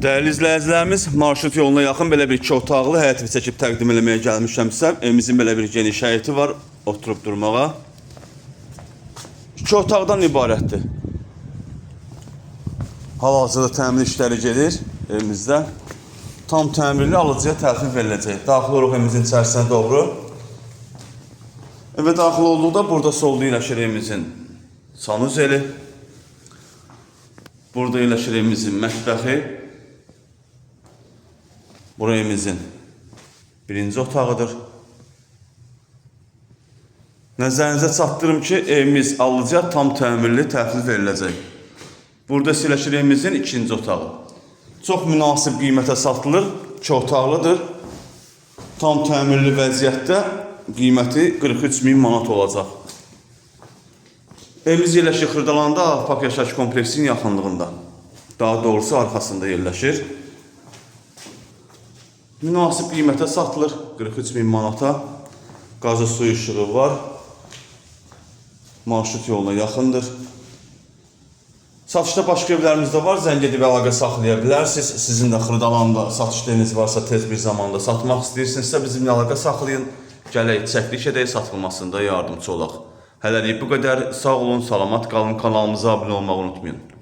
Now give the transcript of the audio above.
Değerli izləyicilərimiz, marşrut yoluna yaxın belə bir 2 otaqlı həyət evi çəkib təqdim eləməyə gəlmişəmsə, evimizin belə bir geniş həyəti var, oturub durmağa. 2 otaqdan ibarətdir. Hal-hazırda təmir işləri gedir evimizdə. Tam təmirli alıcıya təhvil veriləcək. Daxil oluruq evimizin içərisinə doğru. Evə daxil olduqda burada solda yerləşir evimizin sanuzeli. Burada yerləşir evimizin mətbəxi. Bura evimizin birinci otağıdır. Nəzərinizə çatdırım ki, evimiz alıcıya tam təmirli təhvil veriləcək. Burada yerləşir evimizin ikinci otağı. Çox münasib qiymətə satılır, 2 otaqlıdır. Tam təmirli vəziyyətdə qiyməti 43.000 manat olacaq. Evimiz yerləşir Xırdalanda Park yaşayış kompleksinin yaxınlığında. Daha doğrusu arxasında yerləşir. Münasib qiymətə satılır 43.000 manata. Qazı suyu işığı var. Marşrut yoluna yaxındır. Satışda başqa evlərimiz də var. Zəng edib əlaqə saxlaya bilərsiniz. Sizin də Xırdalanda satış yeriniz varsa, tez bir zamanda satmaq istəyirsinizsə bizimlə əlaqə saxlayın. Gələk çəkiliş edək, satılmasında yardımcı olaq. Hələlik bu qədər. Sağ olun, salamat qalın. Kanalımıza abunə olmağı unutmayın.